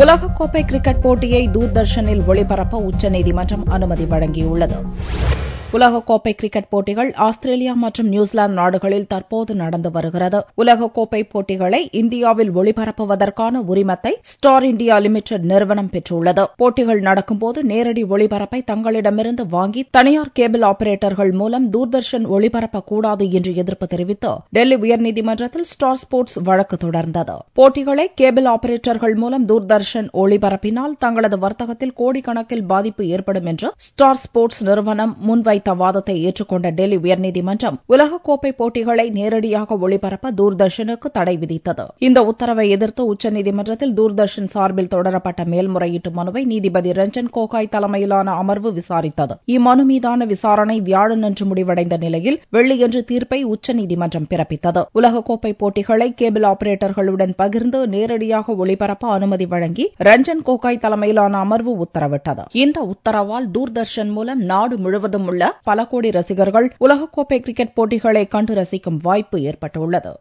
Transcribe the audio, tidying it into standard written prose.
உலகக்கோப்பை கிரிக்கெட் போட்டியை தூர்தர்ஷனில் ஒளிபரப்ப உச்சநீதிமன்றம் அனுமதி வழங்கியுள்ளது. உலகக்கோப்பை கிரிக்கெட் போட்டிகள் ஆஸ்திரேலியா மற்றும் நியூசிலாந்து நாடுகளில் தற்போது நடந்து வருகிறது. உலகக்கோப்பை போட்டிகளை இந்தியாவில் ஒளிபரப்புவதற்கான உரிமத்தை ஸ்டார் இண்டியா லிமிடெட் நிறுவனம் பெற்றுள்ளது. போட்டிகள் நடக்கும்போது நேரடி ஒளிபரப்பை தங்களிடமிருந்து வாங்கி தனியார் கேபிள் ஆபரேட்டர்கள் மூலம் தூர்தர்ஷன் ஒளிபரப்பக்கூடாது என்று எதிர்ப்பு தெரிவித்து டெல்லி உயர்நீதிமன்றத்தில் ஸ்டார் ஸ்போர்ட்ஸ் வழக்கு தொடர்ந்தது. போட்டிகளை கேபிள் ஆபரேட்டர்கள் மூலம் தூர்தர்ஷன் ஒளிபரப்பினால் தங்களது வர்த்தகத்தில் கோடிக்கணக்கில் பாதிப்பு ஏற்படும் என்று ஸ்டார் ஸ்போர்ட்ஸ் நிறுவனம் முன்வைத்த வாதத்தை ஏற்றுக்கொண்ட டெல்லி உயர்நீதிமன்றம் உலகக்கோப்பை போட்டிகளை நேரடியாக ஒளிபரப்ப தூர்தர்ஷனுக்கு தடை விதித்தது. இந்த உத்தரவை எதிர்த்து உச்சநீதிமன்றத்தில் தூர்தர்ஷன் சார்பில் தொடரப்பட்ட மேல்முறையீட்டு மனுவை நீதிபதி ரஞ்சன் கோகாய் தலைமையிலான அமர்வு விசாரித்தது. இம்மனு மீதான விசாரணை வியாழனன்று முடிவடைந்த நிலையில் வெள்ளியன்று தீர்ப்பை உச்சநீதிமன்றம் பிறப்பித்தது. உலகக்கோப்பை போட்டிகளை கேபிள் ஆபரேட்டர்களுடன் பகிர்ந்து நேரடியாக ஒளிபரப்ப அனுமதி வழங்கி ரஞ்சன் கோகாய் தலைமையிலான அமர்வு உத்தரவிட்டது. இந்த உத்தரவால் தூர்தர்ஷன் மூலம் நாடு முழுவதும் உள்ள பல கோடி ரசிகர்கள் உலகக்கோப்பை கிரிக்கெட் போட்டிகளை கண்டு ரசிக்கும் வாய்ப்பு ஏற்பட்டுள்ளது.